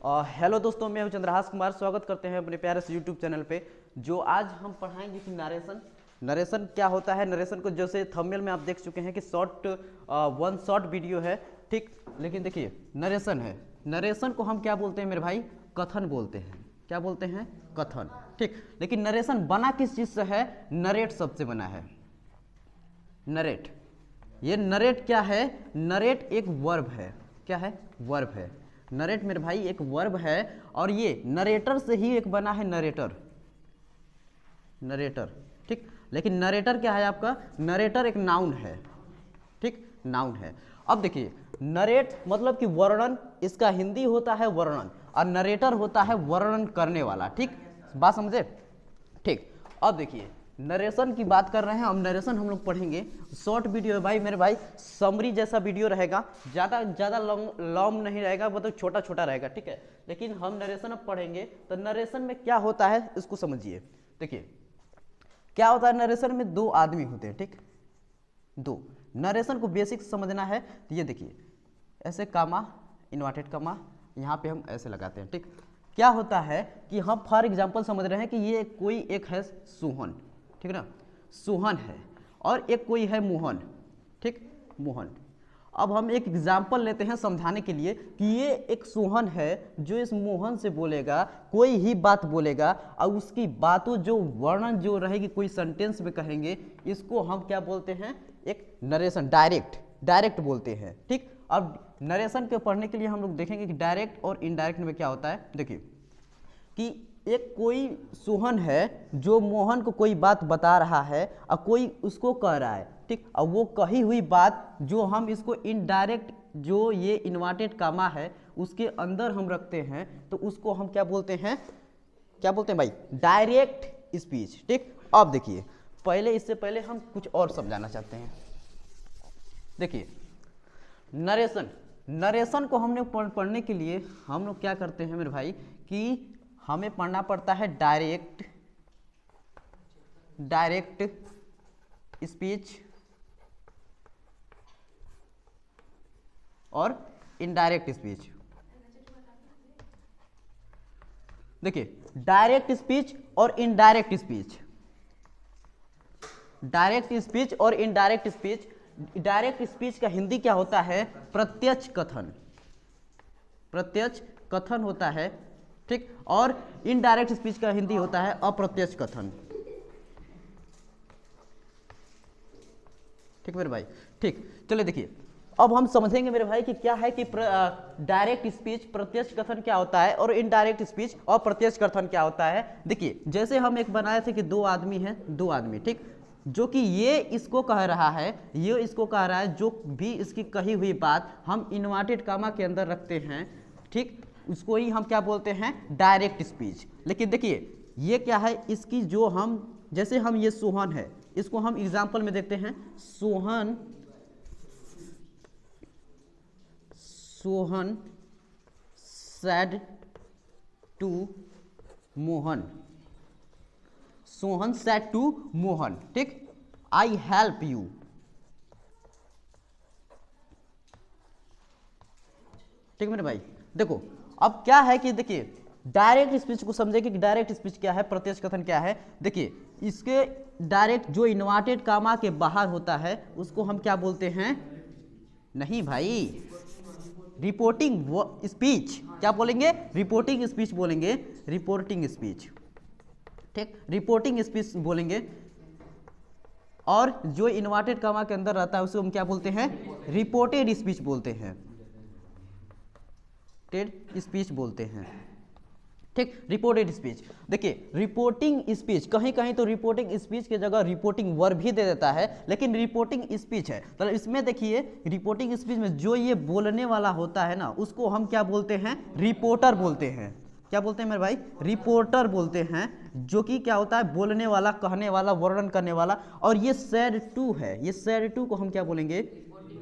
Hello दोस्तों, मैं हूं चंद्रहास कुमार। स्वागत करते हैं अपने प्यारे से यूट्यूब चैनल पे। जो आज हम पढ़ाएंगे कि नरेशन क्या होता है। नरेशन को जैसे थंबनेल में आप देख चुके हैं कि वन शॉर्ट वीडियो है, ठीक। लेकिन देखिए, नरेशन है, नरेशन को हम क्या बोलते हैं मेरे भाई? कथन बोलते हैं। क्या बोलते हैं? कथन, ठीक। लेकिन नरेशन बना किस चीज़ से है? नरेट शब्द से बना है। नरेट, ये नरेट क्या है? नरेट एक वर्ब है। क्या है? वर्ब है। नरेट मेरे भाई एक वर्ब है, और ये नरेटर से ही एक बना है, नरेटर। नरेटर, ठीक। लेकिन नरेटर क्या है आपका? नरेटर एक नाउन है, ठीक, नाउन है। अब देखिए, नरेट मतलब कि वर्णन, इसका हिंदी होता है वर्णन, और नरेटर होता है वर्णन करने वाला, ठीक। बात समझे? ठीक। अब देखिए, नरेशन की बात कर रहे हैं। अब नरेशन हम लोग पढ़ेंगे। शॉर्ट वीडियो है भाई मेरे भाई, समरी जैसा वीडियो रहेगा, ज़्यादा लॉन्ग नहीं रहेगा, मतलब छोटा छोटा रहेगा, ठीक है। लेकिन हम नरेशन अब पढ़ेंगे, तो नरेशन में क्या होता है इसको समझिए। देखिए, क्या होता है नरेशन में? दो आदमी होते हैं, ठीक। दो, नरेशन को बेसिक समझना है तो ये देखिए, ऐसे कामा, इन्वर्टेड कामा, यहाँ पे हम ऐसे लगाते हैं, ठीक। क्या होता है कि हम फॉर एग्जांपल समझ रहे हैं कि ये कोई एक है सोहन, ठीक ना, सोहन है, और एक कोई है मोहन, ठीक, मोहन। अब हम एक एग्जाम्पल लेते हैं समझाने के लिए कि ये एक सोहन है जो इस मोहन से बोलेगा, कोई ही बात बोलेगा, और उसकी बातों जो वर्णन जो रहेगी कोई सेंटेंस में कहेंगे, इसको हम क्या बोलते हैं? एक नरेशन, डायरेक्ट बोलते हैं, ठीक। अब नरेशन के पढ़ने के लिए हम लोग देखेंगे कि डायरेक्ट और इनडायरेक्ट में क्या होता है। देखिए कि एक कोई सोहन है जो मोहन को कोई बात बता रहा है, और कोई उसको कह रहा है, ठीक। और वो कही हुई बात जो हम इसको इनडायरेक्ट, जो ये इन्वर्टेड कामा है उसके अंदर हम रखते हैं, तो उसको हम क्या बोलते हैं? क्या बोलते हैं भाई? डायरेक्ट स्पीच, ठीक। अब देखिए, इससे पहले हम कुछ और समझाना चाहते हैं। देखिए, नरेशन को हमने पढ़ने के लिए हम लोग क्या करते हैं मेरे भाई कि हमें पढ़ना पड़ता है डायरेक्ट स्पीच और इनडायरेक्ट स्पीच। देखिए, डायरेक्ट स्पीच और इनडायरेक्ट स्पीच, डायरेक्ट स्पीच और इनडायरेक्ट स्पीच। डायरेक्ट स्पीच का हिंदी क्या होता है? प्रत्यक्ष कथन, प्रत्यक्ष कथन होता है, ठीक। और इनडायरेक्ट स्पीच का हिंदी होता है अप्रत्यक्ष कथन, ठीक मेरे भाई, ठीक। चलिए देखिए, अब हम समझेंगे मेरे भाई कि क्या है कि डायरेक्ट स्पीच, प्रत्यक्ष कथन क्या होता है, और इनडायरेक्ट स्पीच अप्रत्यक्ष कथन क्या होता है। देखिए, जैसे हम एक बनाए थे कि दो आदमी हैं, दो आदमी, ठीक, जो कि ये इसको कह रहा है, ये इसको कह रहा है, जो भी इसकी कही हुई बात हम इन्वर्टेड कामा के अंदर रखते हैं, ठीक, उसको ही हम क्या बोलते हैं? Direct speech. लेकिन देखिए, ये क्या है? इसकी जो हम, जैसे हम ये सोहन है, इसको हम एग्जाम्पल में देखते हैं। Sohan said to Mohan, Sohan said to Mohan, ठीक, आई हेल्प यू, ठीक मेरे भाई। देखो, अब क्या है कि देखिए, डायरेक्ट स्पीच को समझे कि डायरेक्ट स्पीच क्या है, प्रत्यक्ष कथन क्या है। देखिए, इसके डायरेक्ट जो इन्वर्टेड कामा के बाहर होता है उसको हम क्या बोलते हैं? नहीं भाई, रिपोर्टिंग स्पीच। क्या बोलेंगे? रिपोर्टिंग स्पीच बोलेंगे, रिपोर्टिंग स्पीच, ठीक, रिपोर्टिंग स्पीच बोलेंगे। और जो इन्वर्टेड कामा के अंदर रहता है उसे हम क्या बोलते हैं? रिपोर्टेड स्पीच बोलते हैं, स्पीच बोलते हैं, ठीक, रिपोर्टेड स्पीच। देखिए, रिपोर्टिंग स्पीच, कहीं कहीं तो रिपोर्टिंग स्पीच की जगह रिपोर्टिंग वर्ब भी दे देता है, लेकिन रिपोर्टिंग स्पीच है। तो इसमें देखिए, रिपोर्टिंग स्पीच में जो ये बोलने वाला होता है ना, उसको हम क्या बोलते हैं? रिपोर्टर बोलते हैं। क्या बोलते हैं मेरे भाई? रिपोर्टर बोलते हैं, जो कि क्या होता है? बोलने वाला, कहने वाला, वर्णन करने वाला। और ये सेड टू है, ये सेड टू को हम क्या बोलेंगे?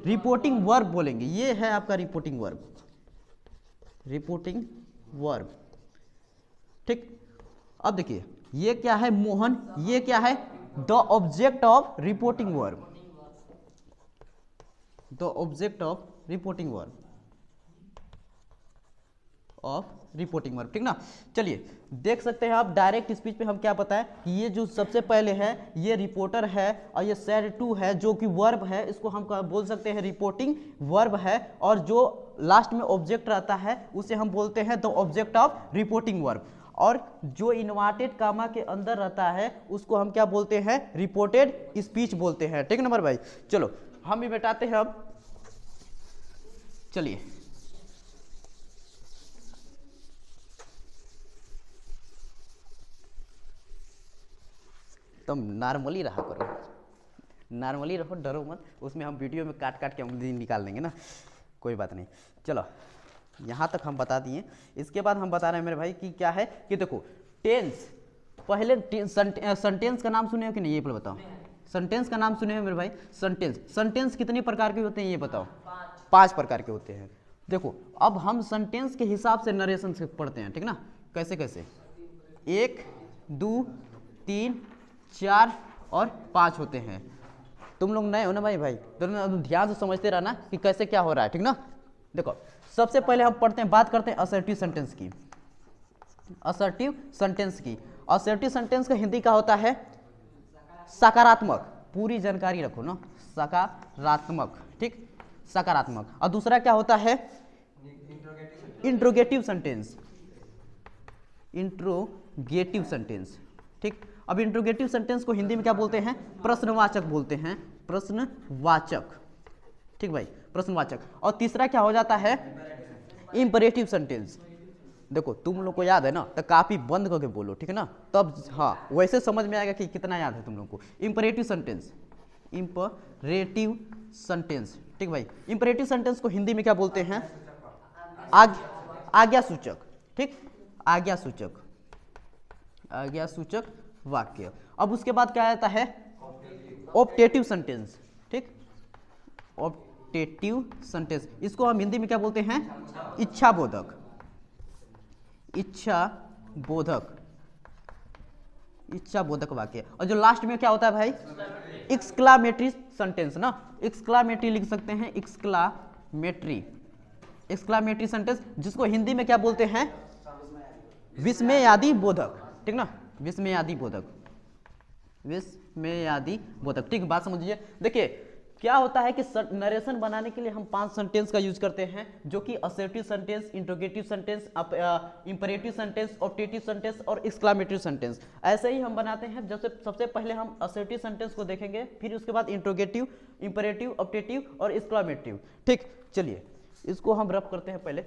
रिपोर्टिंग वर्ब बोलेंगे। ये है आपका रिपोर्टिंग वर्ब, रिपोर्टिंग वर्ब, ठीक। अब देखिए, ये क्या है? मोहन। ये क्या है? The object of reporting verb, the object of reporting verb, of reporting verb, ठीक ना। चलिए देख सकते हैं आप डायरेक्ट स्पीच पे हम क्या बताएं कि ये जो सबसे पहले है ये रिपोर्टर है और ये सैड टू है जो कि वर्ब है, इसको हम बोल सकते हैं रिपोर्टिंग वर्ब है, और जो लास्ट में ऑब्जेक्ट रहता है उसे हम बोलते हैं the object of reporting verb, और जो इन्वर्टेड कामा के अंदर रहता है उसको हम क्या बोलते हैं, रिपोर्टेड स्पीच बोलते हैं, ठीक नंबर भाई। चलो हम भी बैठाते हैं अब, चलिए तुम नॉर्मली रहा करो, नॉर्मली रहो, डरो मत, उसमें हम वीडियो में काट काट के उंगली निकाल देंगे ना, कोई बात नहीं। चलो यहाँ तक हम बता दिए, इसके बाद हम बता रहे हैं मेरे भाई कि क्या है कि देखो टेंस, पहले सेंटेंस का नाम सुने हो कि नहीं ये पहले बताओ, सेंटेंस का नाम सुने हो मेरे भाई, सेंटेंस कितने प्रकार के होते हैं ये बताओ, 5 प्रकार के होते हैं। देखो अब हम सेंटेंस के हिसाब से नरेशन से पढ़ते हैं, ठीक ना, कैसे कैसे, 1 2 3 4 और 5 होते हैं। तुम लोग नए हो ना भाई, तो ध्यान से समझते रहना कि कैसे क्या हो रहा है, ठीक ना। देखो सबसे पहले हम पढ़ते हैं, बात करते हैं असर्टिव सेंटेंस की, असर्टिव सेंटेंस की। असर्टिव सेंटेंस का हिंदी का होता है सकारात्मक, पूरी जानकारी रखो ना, सकारात्मक, ठीक, सकारात्मक। और दूसरा क्या होता है इंट्रोगेटिव सेंटेंस, इंट्रोगेटिव सेंटेंस, ठीक। अब इंट्रोगेटिव सेंटेंस को हिंदी में क्या बोलते हैं, प्रश्नवाचक बोलते हैं, प्रश्नवाचक, ठीक भाई, प्रश्नवाचक। और तीसरा क्या हो जाता है इंपरेटिव सेंटेंस। देखो तुम लोग को याद है ना तो काफी बंद करके बोलो, ठीक है ना, तब हाँ वैसे समझ में आएगा कि कितना याद है तुम लोग को। इंपरेटिव सेंटेंस, इंपरेटिव सेंटेंस, ठीक भाई। इंपरेटिव सेंटेंस को हिंदी में क्या बोलते हैं, आज्ञा सूचक, ठीक, आज्ञा सूचक, आज्ञा सूचक वाक्य। अब उसके बाद क्या आता है ऑप्टेटिव सेंटेंस, ठीक, ऑप्टेटिव सेंटेंस, इसको हम हिंदी में क्या बोलते हैं, इच्छा बोधक, इच्छा बोधक, इच्छा बोधक वाक्य। और जो लास्ट में क्या होता है भाई एक्सक्लामेटरी सेंटेंस ना, एक्सक्लामेटरी लिख सकते हैं, एक्सक्लामेटरी, एक्सक्लामेटरी सेंटेंस, जिसको हिंदी में क्या बोलते हैं विस्मयादि बोधक, ठीक ना, विस्मयादि बोधक, विस्मयादि बोधक, ठीक, बात समझिए। देखिए क्या होता है कि नरेशन बनाने के लिए हम 5 सेंटेंस का यूज करते हैं, जो कि assertive sentence, interrogative sentence, imperative sentence, optative sentence और एक्सक्लामेटरी सेंटेंस। ऐसे ही हम बनाते हैं, जैसे सबसे पहले हम असर्टिव सेंटेंस को देखेंगे, फिर उसके बाद इंट्रोगेटिव, इंपरेटिव, ऑप्टेटिव और एक्सक्लामेटिव, ठीक। चलिए इसको हम रफ करते हैं पहले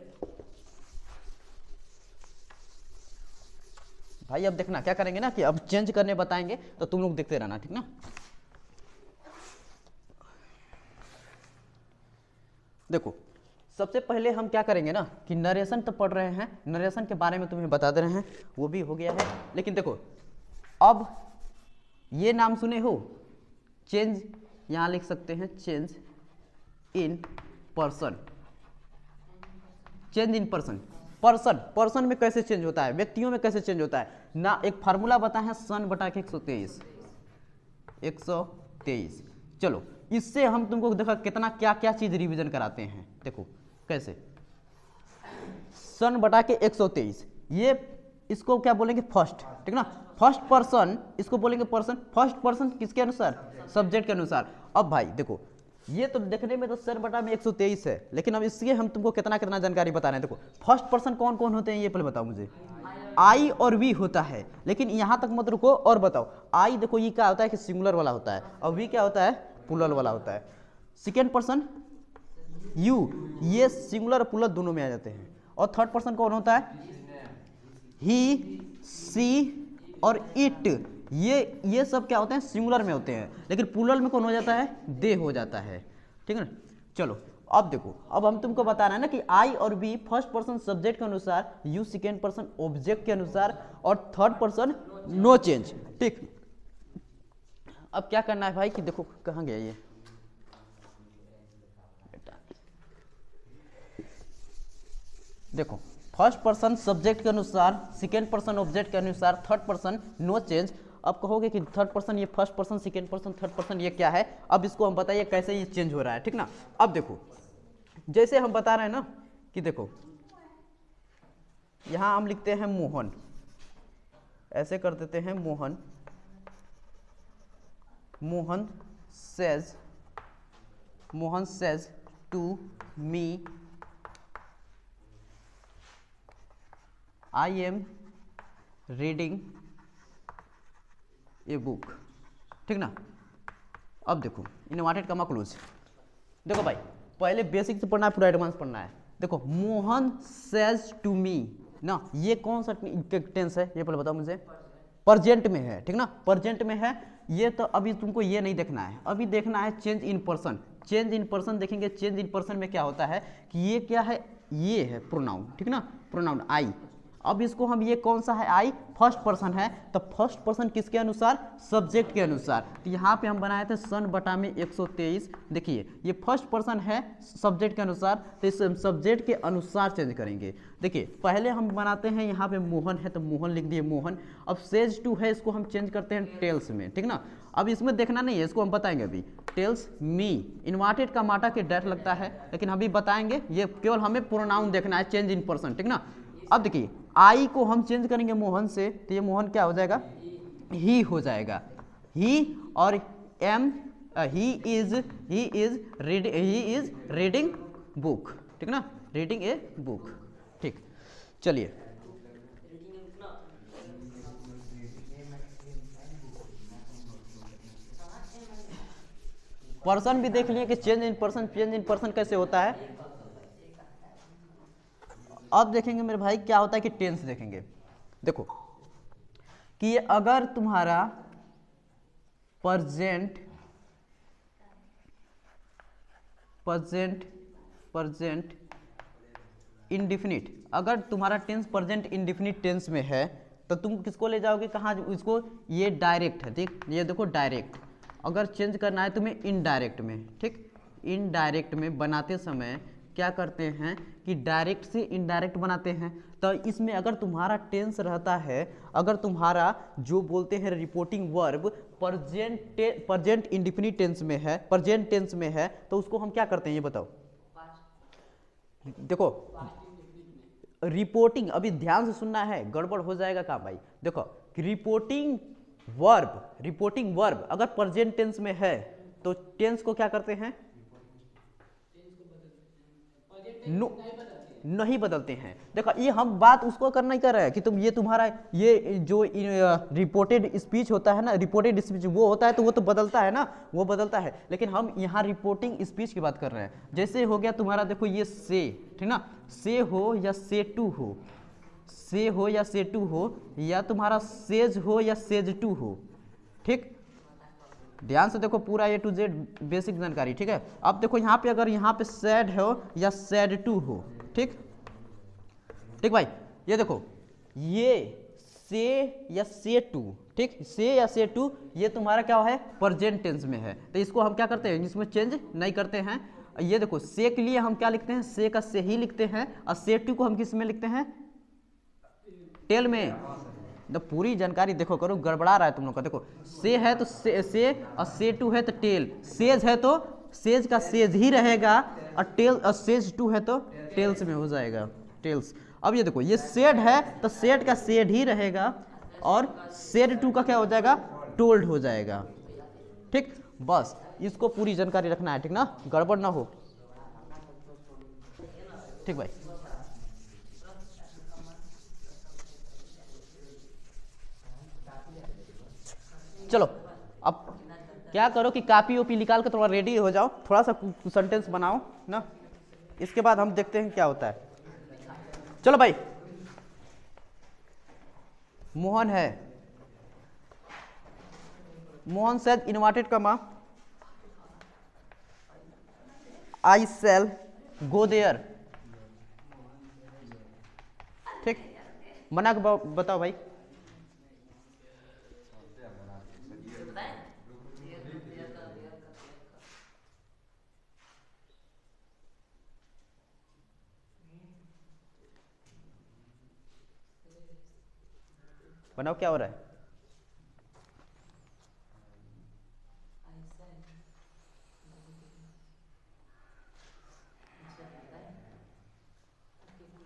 भाई। अब देखना क्या करेंगे ना कि अब चेंज करने बताएंगे तो तुम लोग देखते रहना, ठीक ना। देखो सबसे पहले हम क्या करेंगे ना कि नरेशन तो पढ़ रहे हैं, नरेशन के बारे में तुम्हें बता दे रहे हैं, वो भी हो गया है। लेकिन देखो अब ये नाम सुने हो चेंज, यहां लिख सकते हैं change in person, change in person, person, person में कैसे चेंज होता है, व्यक्तियों में कैसे चेंज होता है ना। एक फार्मूला बताए हैं सन बटा के 123, 123। चलो इससे हम तुमको देखा कितना क्या क्या चीज रिवीजन कराते हैं। देखो कैसे, सन बटा के 123, ये इसको क्या बोलेंगे फर्स्ट, ठीक ना, फर्स्ट पर्सन, इसको बोलेंगे पर्सन। फर्स्ट पर्सन किसके अनुसार, सब्जेक्ट के अनुसार। अब भाई देखो ये तो देखने में तो सन बटा में 123 है, लेकिन अब इससे हम तुमको कितना कितना जानकारी बता रहे हैं। देखो फर्स्ट पर्सन कौन कौन होते हैं ये पहले बताओ मुझे, आई और वी होता है, लेकिन यहां तक मत रुको और बताओ। आई देखो ये क्या होता है कि सिंगुलर वाला होता है, और वी क्या होता है प्लूरल वाला होता है। सेकेंड पर्सन यू, ये सिंगुलर और प्लूरल दोनों में आ जाते हैं। और थर्ड पर्सन कौन होता है, ही, सी और इट, ये सब क्या होते हैं सिंगुलर में होते हैं, लेकिन प्लूरल में कौन हो जाता है, दे हो जाता है, ठीक है ना। चलो अब देखो, अब हम तुमको बता रहे हैं ना कि आई और बी फर्स्ट पर्सन सब्जेक्ट के अनुसार, यू सेकेंड पर्सन ऑब्जेक्ट के अनुसार, और थर्ड पर्सन नो चेंज, ठीक। अब क्या करना है भाई कि देखो कहाँ गया ये, देखो फर्स्ट पर्सन सब्जेक्ट के अनुसार, सेकेंड पर्सन ऑब्जेक्ट के अनुसार, थर्ड पर्सन नो चेंज। अब कहोगे कि थर्ड पर्सन ये first person, second person, third person ये क्या है, अब इसको हम बताइए कैसे ये चेंज हो रहा है, ठीक ना। अब देखो जैसे हम बता रहे हैं ना कि देखो यहाँ हम लिखते हैं मोहन, ऐसे कर देते हैं Mohan. Mohan says to me I am reading a book, ठीक ना। अब देखो इनवर्टेड कॉमा क्लोज। देखो भाई पहले बेसिक से पढ़ना है, पूरा एडवांस पढ़ना है। देखो मोहन सेज टू मी ना, ये कौन सा टेंस है ये पहले बताओ मुझे। प्रेजेंट में है, ठीक ना, प्रेजेंट में है। ये तो अभी तुमको ये नहीं देखना है, अभी देखना है change in person. Change in person देखेंगे, चेंज इन पर्सन में क्या होता है कि ये क्या है, ये है प्रोनाउन, ठीक ना, प्रोनाउन आई। अब इसको हम, ये कौन सा है, आई फर्स्ट पर्सन है, तो फर्स्ट पर्सन किसके अनुसार, सब्जेक्ट के अनुसार। तो यहाँ पे हम बनाए थे सन बटा में 123। देखिए ये फर्स्ट पर्सन है सब्जेक्ट के अनुसार, तो इस सब्जेक्ट के अनुसार चेंज करेंगे। देखिए पहले हम बनाते हैं, यहाँ पे मोहन है तो मोहन लिख दिए मोहन। अब सेज टू है, इसको हम चेंज करते हैं टेल्स में, ठीक ना। अब इसमें देखना नहीं है, इसको हम बताएंगे अभी। टेल्स मी, इन्वर्टेड का माटा के डेट लगता है, लेकिन अभी बताएंगे। ये केवल हमें प्रोनाउन देखना है, चेंज इन पर्सन, ठीक ना। अब देखिए आई को हम चेंज करेंगे मोहन से, तो ये मोहन क्या हो जाएगा, ही हो जाएगा। ही और am, he is reading book, ठीक ना, रीडिंग ए बुक, ठीक। चलिए पर्सन भी देख लिए कि चेंज इन पर्सन कैसे होता है। अब देखेंगे मेरे भाई क्या होता है कि टेंस देखेंगे। देखो कि ये अगर तुम्हारा प्रेजेंट इंडिफिनिट, अगर तुम्हारा टेंस प्रेजेंट इंडिफिनिट टेंस में है तो तुम किसको ले जाओगे, कहाँ, इसको, ये डायरेक्ट है, ठीक। ये देखो डायरेक्ट, अगर चेंज करना है तुम्हें इनडायरेक्ट में, ठीक। इनडायरेक्ट में बनाते समय क्या करते हैं कि डायरेक्ट से इनडायरेक्ट बनाते हैं। तो इसमें अगर तुम्हारा टेंस रहता है, अगर तुम्हारा जो बोलते हैं reporting verb present indefinite tense में है, प्रेजेंट टेंस में है, तो उसको हम क्या करते हैं ये बताओ। देखो रिपोर्टिंग, अभी ध्यान से सुनना है, गड़बड़ हो जाएगा काम भाई। देखो रिपोर्टिंग वर्ब अगर प्रेजेंट टेंस में है तो टेंस को क्या करते हैं, नहीं बदलते हैं। देखो ये हम बात उसको करना ही कर रहे हैं कि तुम, ये तुम्हारा ये जो रिपोर्टेड स्पीच होता है ना, रिपोर्टेड स्पीच वो होता है तो वो तो बदलता है ना, वो बदलता है। लेकिन हम यहाँ रिपोर्टिंग स्पीच की बात कर रहे हैं। जैसे हो गया तुम्हारा, देखो ये से, ठीक ना, से हो या से टू हो, से हो या से टू हो, या तुम्हारा सेज हो या सेज टू हो, ठीक। ध्यान से देखो पूरा ए टू जेड बेसिक जानकारी, ठीक है। अब देखो यहाँ पे, अगर यहाँ पे सैड हो या सैड टू हो, ठीक, ठीक भाई। ये देखो ये से या से टू, ठीक, से या से टू, ये तुम्हारा क्या है, प्रेजेंट टेंस में है, तो इसको हम क्या करते हैं, इसमें चेंज नहीं करते हैं। ये देखो से के लिए हम क्या लिखते हैं, से का से ही लिखते हैं, और से टू को हम किस में लिखते हैं, टेल में। तो पूरी जानकारी देखो करो, गड़बड़ा रहा है तुम लोग का। देखो से है तो से और से टू है तो टेल, सेज है तो सेज का सेज ही रहेगा, और टेल और सेज टू है तो टेल्स में हो जाएगा, टेल्स। अब ये देखो ये सेड है तो सेड का सेड ही रहेगा, और सेड टू का क्या हो जाएगा, टोल्ड हो जाएगा, ठीक। बस इसको पूरी जानकारी रखना है, ठीक ना, गड़बड़ ना हो, ठीक भाई। चलो अब क्या करो कि कॉपी ओपी निकाल के थोड़ा रेडी हो जाओ, थोड़ा सा सेंटेंस बनाओ ना, इसके बाद हम देखते हैं क्या होता है। चलो भाई मोहन है, Mohan said inverted comma I shall go there, ठीक। बना के बताओ भाई। बनाओ क्या हो रहा है,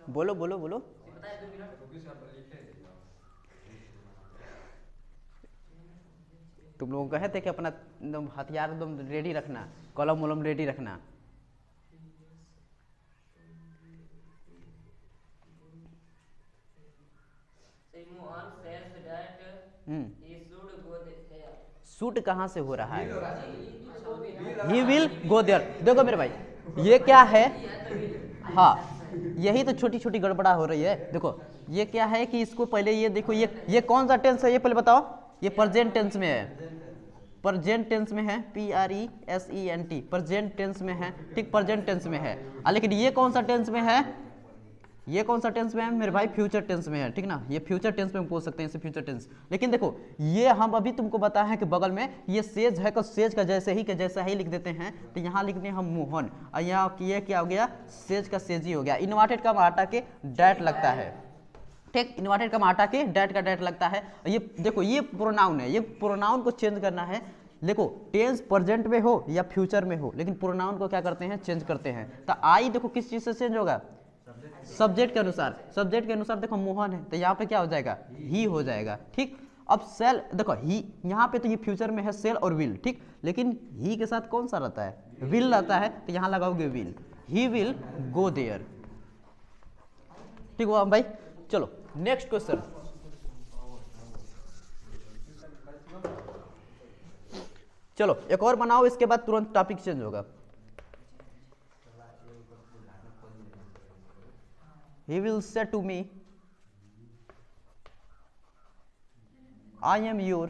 बोलो बोलो बोलो। तुम लोगों को कहे थे कि अपना एकदम हथियार एकदम रेडी रखना, कलम वलम रेडी रखना। शूट कहाँ से हो रहा है? He will go there. देखो मेरे भाई, ये क्या है? हाँ, यही तो छोटी छोटी गड़बड़ा हो रही है। देखो ये क्या है कि इसको पहले ये देखो, ये कौन सा टेंस है ये पहले बताओ। ये प्रेजेंट टेंस में है, प्रेजेंट टेंस में है, PRESENT, प्रेजेंट टेंस में है, ठीक, प्रेजेंट टेंस में है। लेकिन ये कौन सा टेंस में है? ये कौन सा टेंस में है मेरे भाई? फ्यूचर टेंस में है, ठीक ना। ये फ्यूचर टेंस में बोल सकते हैं इसे, फ्यूचर टेंस। लेकिन देखो ये हम अभी तुमको बताया है कि बगल में ये सेज है, तो सेज का जैसा ही लिख देते हैं। तो यहाँ लिख दें हम मोहन, और यहाँ ये क्या हो गया? सेज का सेज ही हो गया। इन्वर्टेड का हटा के डैट लगता है, ठीक, इन्वर्टेड का हटा के डैट का डैट लगता है। ये देखो ये प्रोनाउन है, ये प्रोनाउन को चेंज करना है। देखो टेंस प्रेजेंट में हो या फ्यूचर में हो, लेकिन प्रोनाउन को क्या करते हैं? चेंज करते हैं। तो आई देखो किस चीज से चेंज होगा? सब्जेक्ट के अनुसार। सब्जेक्ट के अनुसार देखो मोहन है, तो यहाँ पे क्या हो जाएगा? ही हो जाएगा, ठीक। अब सेल देखो, ही यहाँ पे तो ये फ्यूचर में है सेल और विल, ठीक, लेकिन ही के साथ कौन सा रहता है? विल रहता है, तो यहाँ लगाओगे will, he will go there, ठीक हुआ भाई। चलो नेक्स्ट क्वेश्चन। चलो एक और बनाओ, इसके बाद तुरंत टॉपिक चेंज होगा। He will say to me, I am your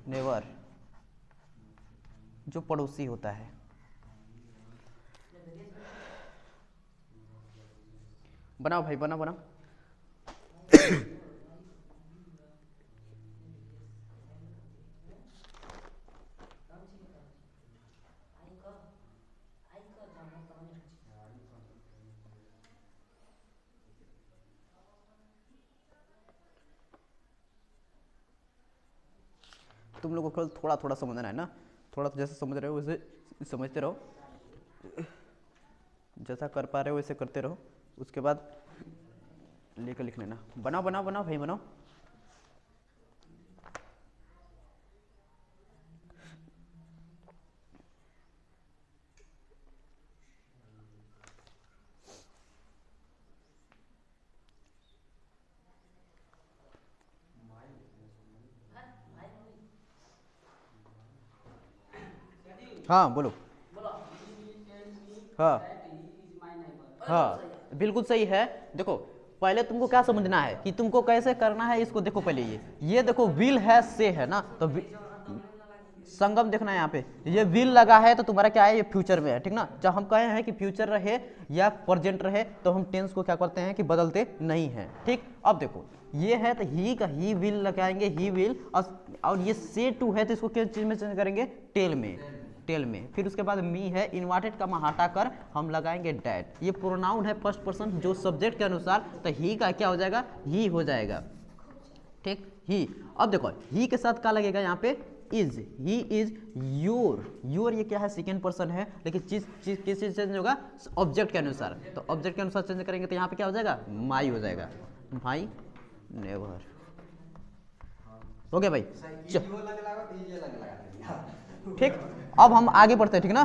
neighbor, जो पड़ोसी होता है। बनाओ भाई, बनाओ बनाओ। तुम लोगों को थोड़ा थोड़ा समझना है ना, थोड़ा तो जैसे समझ रहे हो वैसे समझते रहो, जैसा कर पा रहे हो वैसे करते रहो, उसके बाद लेकर लिख लेना। बनाओ बनाओ बनाओ भाई, बनाओ। हाँ बोलो। हाँ हाँ बिल्कुल सही है। देखो पहले तुमको क्या समझना है कि तुमको कैसे करना है इसको। देखो पहले ये देखो विल है से है ना, तो संगम देखना है यहाँ पे, ये विल लगा है तो तुम्हारा क्या है? ये फ्यूचर में है, ठीक ना। जब हम कहे हैं कि फ्यूचर रहे या प्रेजेंट रहे तो हम टेंस को क्या करते हैं कि बदलते नहीं हैं, ठीक। अब देखो ये है तो ही का ही विल लगाएंगे, ही विल, और ये से टू है तो इसको किस चीज में चेंज करेंगे? टेल में, टेल में। फिर उसके बाद मी है, इन्वर्टेड का हटा कर हम लगाएंगे डैट। ये प्रोनाउन है फर्स्ट पर्सन जो सब्जेक्ट के अनुसार, तो ही का क्या हो जाएगा? ही हो जाएगा, ठीक, ही। अब देखो ही के साथ क्या लगेगा यहाँ पे? Is, he is your. Your ये क्या है? सेकेंड पर्सन है, लेकिन चीज किस चीज चेंज होगा? ऑब्जेक्ट के अनुसार। तो ऑब्जेक्ट के अनुसार चेंज करेंगे तो यहाँ पे क्या हो जाएगा? माई हो जाएगा, माई नेवर। हो गया भाई, ठीक। अब हम आगे बढ़ते हैं, ठीक ना।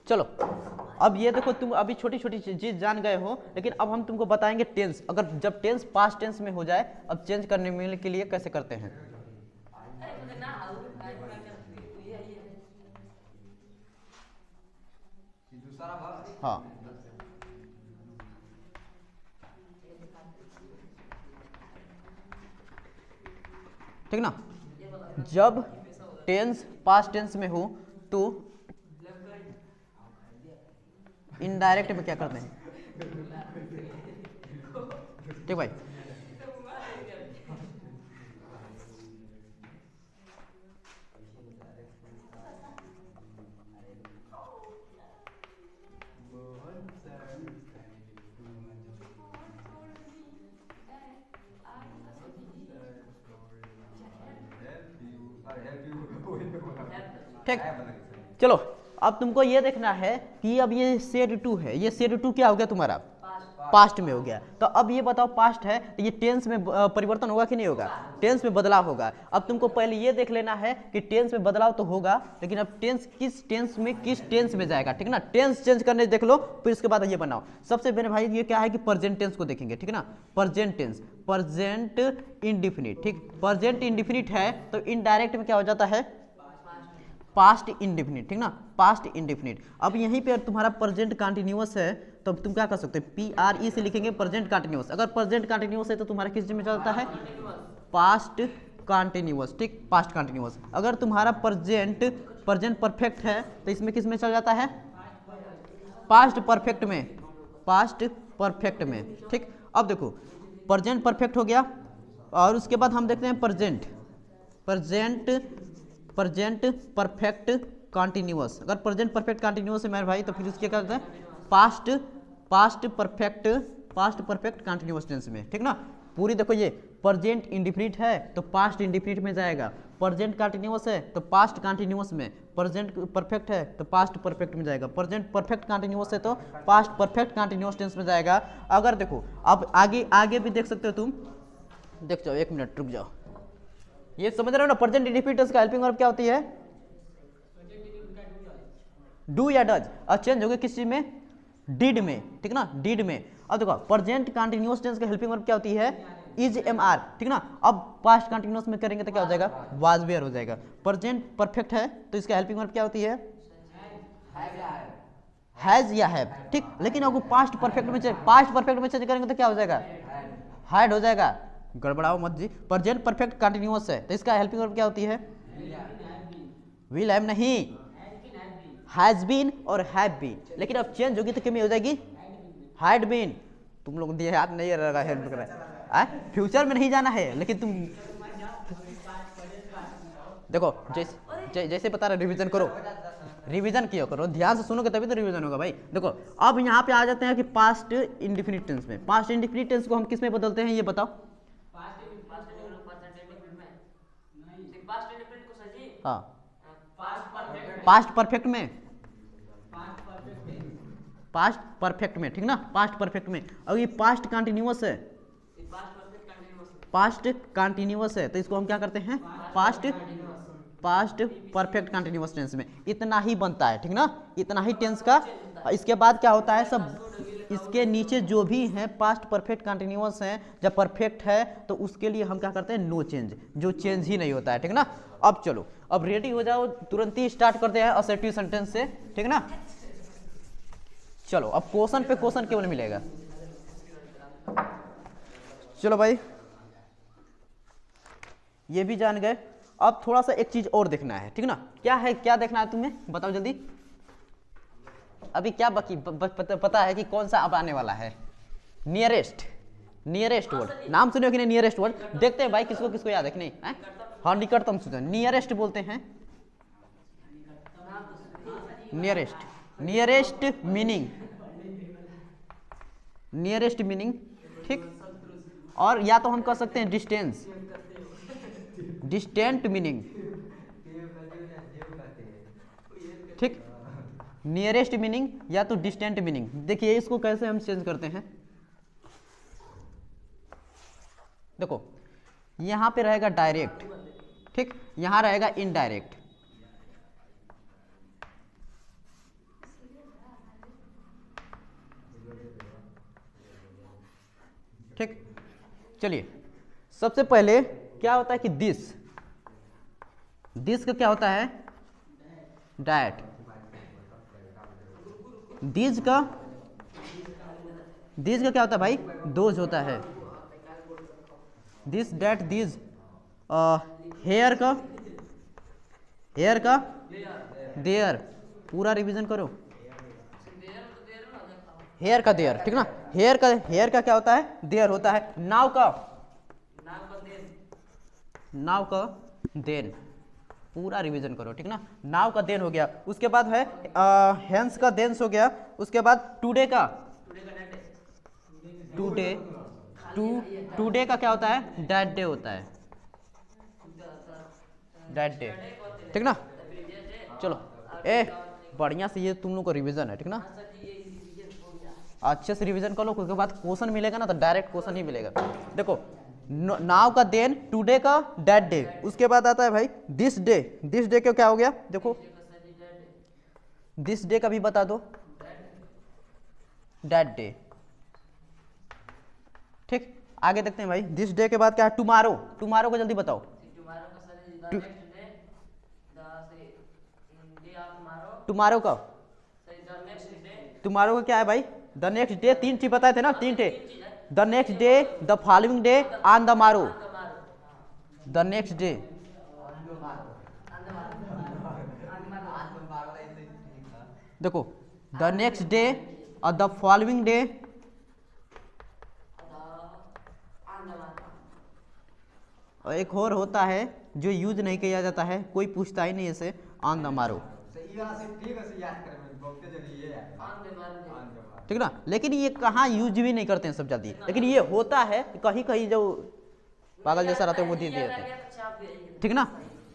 चलो अब ये देखो तुम अभी छोटी छोटी चीज जान गए हो, लेकिन अब हम तुमको बताएंगे टेंस। अगर जब टेंस पास्ट टेंस में हो जाए, अब चेंज करने के लिए कैसे करते हैं। हाँ ठीक ना। जब टेंस पास्ट टेंस में हो तो इनडायरेक्ट में क्या करते हैं, ठीक भाई। ठीक। चलो अब तुमको ये देखना है कि अब ये सेड टू है, ये सेड टू क्या हो गया तुम्हारा, पास्ट में हो गया। तो अब ये बताओ पास्ट है तो ये टेंस में परिवर्तन होगा कि नहीं होगा, टेंस में बदलाव होगा। अब तुमको पहले ये देख लेना है कि टेंस में बदलाव तो होगा, लेकिन अब टेंस किस टेंस में जाएगा, ठीक ना। टेंस चेंज करने देख लो, फिर उसके बाद ये बनाओ। सबसे पहले भाई ये क्या है कि प्रेजेंट टेंस को देखेंगे, ठीक ना। प्रेजेंट टेंस, प्रेजेंट इंडेफिनिट, ठीक। प्रेजेंट इंडेफिनिट है तो इनडायरेक्ट में क्या हो जाता है, पास्ट इंडेफिनिट, ठीक ना, पास्ट इंडेफिनिट। अब यहीं पे तुम्हारा प्रेजेंट कंटिन्यूअस है तो तुम क्या कर सकते हो, PRE से लिखेंगे प्रेजेंट कंटिन्यूअस। अगर प्रेजेंट कंटिन्यूअस है तो तुम्हारा किस में चलता है, पास्ट कंटिन्यूअस, ठीक, पास्ट कंटिन्यूअस। अगर तुम्हारा प्रेजेंट परफेक्ट है तो इसमें किस में चल जाता है, पास्ट परफेक्ट में, पास्ट परफेक्ट में, ठीक। अब देखो प्रेजेंट परफेक्ट हो गया और उसके बाद हम देखते हैं प्रेजेंट परफेक्ट कंटिन्यूअस। अगर प्रेजेंट परफेक्ट कंटिन्यूअस है मेरे भाई तो फिर उसके क्या करते हैं, पास्ट परफेक्ट कंटिन्यूअस टेंस में, ठीक ना। पूरी देखो ये प्रेजेंट इंडेफिनिट है तो पास्ट इंडेफिनिट में जाएगा, प्रेजेंट कंटिन्यूअस है तो पास्ट कंटिन्यूअस में, प्रेजेंट परफेक्ट है तो पास्ट परफेक्ट में जाएगा, प्रेजेंट परफेक्ट कंटिन्यूअस है तो पास्ट परफेक्ट कंटिन्यूअस टेंस में जाएगा। अगर देखो अब आगे भी देख सकते हो तुम, देख जाओ, एक मिनट रुक जाओ, ये समझ रहे हो ना। प्रेजेंट इंडेफिनिट टेंस का हेल्पिंग वर्ब क्या होती है, डू या डज, और चेंज हो गया किस चीज में, डिड में, ठीक ना, डिड में। अब देखो प्रेजेंट कंटिन्यूअस टेंस का हेल्पिंग वर्ब क्या होती है, इज MR, ठीक ना। अब पास्ट कंटिन्यूअस में करेंगे तो क्या हो जाएगा, वाज वेयर हो जाएगा। प्रेजेंट परफेक्ट है तो इसका हेल्पिंग वर्ब क्या होती है, हैज या हैव, ठीक। लेकिन अगर पास्ट परफेक्ट में चेंज करेंगे तो क्या हो जाएगा, हैड हो जाएगा। गड़बड़ाओ मत जी। प्रेजेंट परफेक्ट कंटिन्यूअस है तो इसका हेल्पिंग वर्ब क्या होती है, विल हैव नहीं, हैज बीन और हैव बीन। लेकिन अब चेंज होगी तो क्या में हो जाएगी, हैड बीन। तुम लोग दिए हाथ नहीं लगा हेल्प कर रहा है, फ्यूचर में नहीं जाना है, लेकिन तुम देखो जैसे बता रहे रिवीजन करो, रिवीजन किया करो, ध्यान से सुनोगे तभी तो रिवीजन होगा भाई। देखो अब यहाँ पे आ जाते हैं कि पास्ट इंडेफिनिट टेंस में। पास्ट इंडेफिनिट टेंस को हम किस में बदलते हैं ये बताओ, हाँ, पास्ट परफेक्ट में, पास्ट परफेक्ट में, ठीक ना, पास्ट परफेक्ट में। अब ये पास्ट कंटिन्यूअस है, पास्ट कंटिन्यूअस है तो इसको हम क्या करते हैं, पास्ट परफेक्ट कंटिन्यूअस टेंस में। इतना ही बनता है, ठीक ना, इतना ही टेंस का। इसके बाद क्या होता है, सब इसके नीचे जो भी है पास्ट परफेक्ट कंटिन्यूअस है, जब परफेक्ट है तो उसके लिए हम क्या करते हैं, नो चेंज, जो चेंज ही नहीं होता है, ठीक ना। अब चलो अब रेडी हो जाओ, तुरंत ही स्टार्ट करते हैं असर्टिव सेंटेंस से, ठीक ना। चलो अब क्वेश्चन पे क्वेश्चन केवल मिलेगा। चलो भाई ये भी जान गए। अब थोड़ा सा एक चीज और देखना है, ठीक ना। क्या है, क्या देखना है तुम्हें, बताओ जल्दी। अभी क्या बाकी पता है कि कौन सा अब आने वाला है, नियरेस्ट वर्ड। नाम सुने कि नहीं, नियरेस्ट वर्ड। देखते हैं भाई किसको किसको याद है कि नहीं है? हाँ, निकटतम सुने, नियरेस्ट बोलते हैं, नियरेस्ट मीनिंग, ठीक। और या तो हम कह सकते हैं डिस्टेंट मीनिंग, ठीक। नियरेस्ट मीनिंग या तो डिस्टेंट मीनिंग। देखिए इसको कैसे हम चेंज करते हैं, देखो यहां पे रहेगा डायरेक्ट, ठीक, यहां रहेगा इनडायरेक्ट, ठीक। चलिए सबसे पहले क्या होता है कि दिस का क्या होता है, डैट। दिस का क्या होता है भाई, दोज होता है। This that this. हेयर का देयर। पूरा रिवीजन करो, हेयर का देयर, ठीक ना। हेयर का क्या होता है, देयर होता है। नाव का देन। पूरा रिवीजन करो, ठीक ना। नाव का देन हो गया, उसके बाद है हेंस का देंस हो गया, उसके बाद टुडे का क्या होता है, डैट डे होता है, डैट डे, ठीक ना। चलो ए बढ़िया से ये तुम लोग का रिवीजन है, ठीक ना, अच्छे से रिवीजन कर लो, उसके बाद क्वेश्चन मिलेगा ना तो डायरेक्ट क्वेश्चन ही मिलेगा। देखो नाउ का देन, टुडे का दैट डे, उसके बाद आता है भाई दिस डे। दिस डे का क्या हो गया, देखो दिस डे का भी बता दो, दैट डे। ठीक, आगे देखते हैं भाई, दिस डे के बाद क्या है, टुमारो। टुमारो को जल्दी बताओ। टुमारो का, टुमारो का क्या है भाई, द नेक्स्ट डे। तीन चीज बताए थे ना, तीन थे, the next day, the following day, on the मारो। द नेक्स्ट डे, देखो द नेक्स्ट डे और द फॉलोइंग डे, और एक और होता है जो यूज नहीं किया जाता है, कोई पूछता ही नहीं इसे, ऑन द मारो, ठीक ना। लेकिन ये कहाँ यूज भी नहीं करते हैं सब जल्दी, लेकिन ये होता है कहीं कहीं जो पागल जैसा रहते हैं वो दे देते हैं, ठीक ना।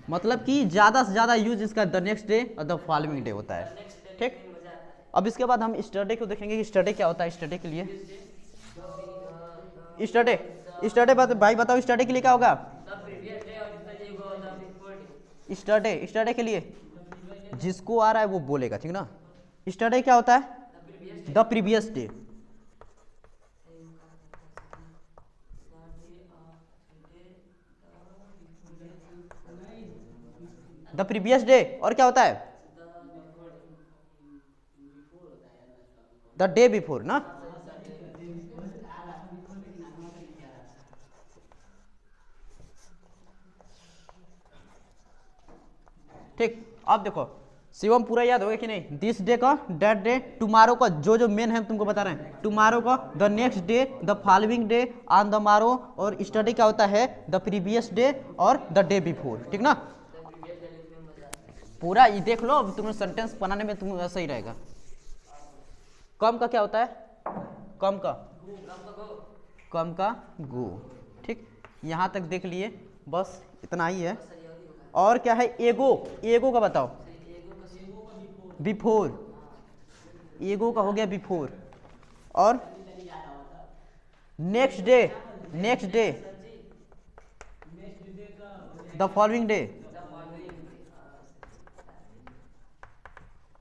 मतलब कि ज्यादा से ज्यादा यूज इसका द नेक्स्ट डे और द फॉलोइंग डे होता है, ठीक। अब इसके बाद हम स्टडी को देखेंगे कि स्टडी क्या होता है। स्टडी के लिए, स्टडी बात भाई बताओ, स्टडी के लिए क्या होगा, स्टडी के लिए जिसको आ रहा है वो बोलेगा, ठीक ना। स्टडी क्या होता है, the previous day, the previous day, और क्या होता है, द डे बिफोर ना। ठीक, अब देखो शिवम पूरा याद होगा कि नहीं, दिस डे का, दैट डे, टुमारो का, जो जो मेन है तुमको बता रहे हैं, टुमारो का, the next day, the following day, on the मारो, और स्टडी क्या होता है, द प्रीवियस डे और द डे बिफोर, ठीक ना। पूरा ये देख लो, अब तुम्हें सेंटेंस बनाने में तुम ऐसा ही रहेगा। कम का क्या होता है, कम का, कम का गो, ठीक, यहाँ तक देख लिए, बस इतना ही है। और क्या है, एगो, एगो का बताओ, बिफोर, एगो का हो गया बिफोर। और next day, next day, the following day,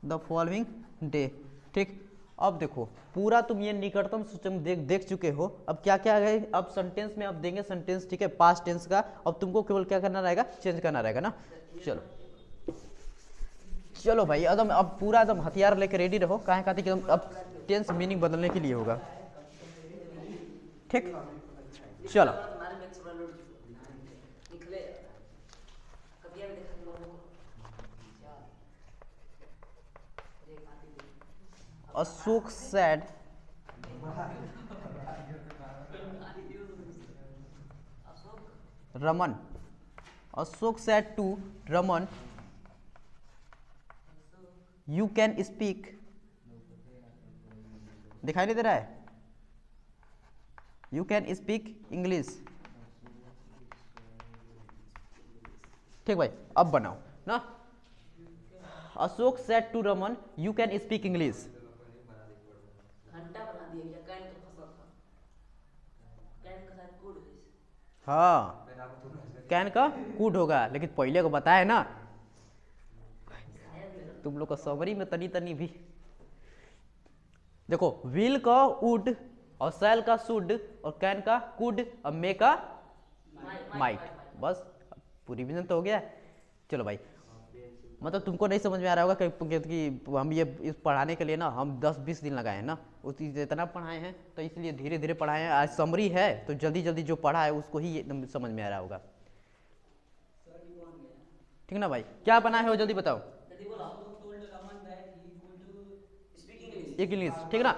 the following day, ठीक। अब देखो पूरा तुम ये निकटतम सूचक देख चुके हो। अब क्या क्या है, अब सेंटेंस में अब देंगे सेंटेंस, ठीक है, पास्ट टेंस का। अब तुमको केवल क्या करना रहेगा, चेंज करना रहेगा ना। चलो चलो भाई, एकदम अब पूरा एकदम हथियार लेके रेडी रहो, काहे कहते कि अब टेंस मीनिंग बदलने के लिए होगा, ठीक। चलो Ashok said Raman, Ashok said to Raman, you can speak, दिखाई नहीं दे रहा है, you can speak English, ठीक भाई। अब बनाओ ना, Ashok said to Raman, you can speak English। हाँ कैन का कूड होगा, लेकिन पहले को बताया ना, तुम लोग का समरी में तनी तनी भी देखो, विल का वुड, और सेल का शुड, और कैन का कुड, और मे का माइट, बस पूरी विजन तो हो गया। चलो भाई, मतलब तुमको नहीं समझ में आ रहा होगा कि हम ये इस पढ़ाने के लिए ना हम 10-20 दिन लगाए हैं ना, उस इतना पढ़ाए हैं, तो इसलिए धीरे धीरे पढ़ाए हैं। आज समरी है तो जल्दी जल्दी जो पढ़ा है उसको ही एकदम समझ में आ रहा होगा, ठीक ना भाई। क्या बना है वो जल्दी बताओ, इंग्लिश, ठीक ना।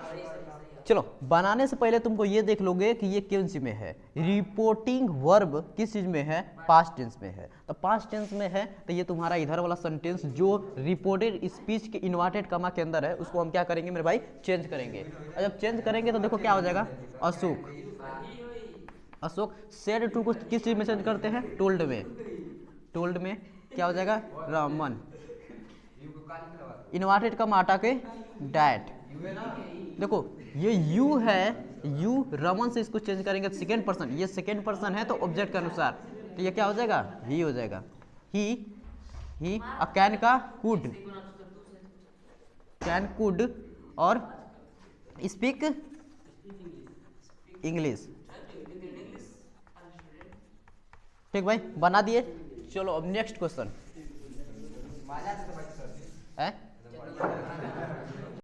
चलो बनाने से पहले तुमको ये देख लोगे कि ये किन चीज में है, रिपोर्टिंग वर्ब किस चीज में है, पास्ट टेंस में है। तो पास्ट टेंस में है तो ये तुम्हारा इधर वाला सेंटेंस जो रिपोर्टेड स्पीच के इन्वर्टेड कमा के अंदर है, उसको हम क्या करेंगे मेरे भाई, चेंज करेंगे। और जब चेंज करेंगे तो देखो क्या हो जाएगा, अशोक, अशोक सेड टू को किस चीज में चेंज करते हैं, टोल्ड में, टोल्ड में क्या हो जाएगा, रमन, इन्वर्टेड का माटा के डैट। देखो ये यू है, यू रमन से इसको चेंज करेंगे सेकेंड पर्सन, ये सेकेंड पर्सन है तो ऑब्जेक्ट के अनुसार, तो ये क्या हो जाएगा, ही हो जाएगा। ही कैन का कुड, कैन कुड और स्पीक इंग्लिश। ठीक भाई, बना दिए। चलो अब नेक्स्ट क्वेश्चन है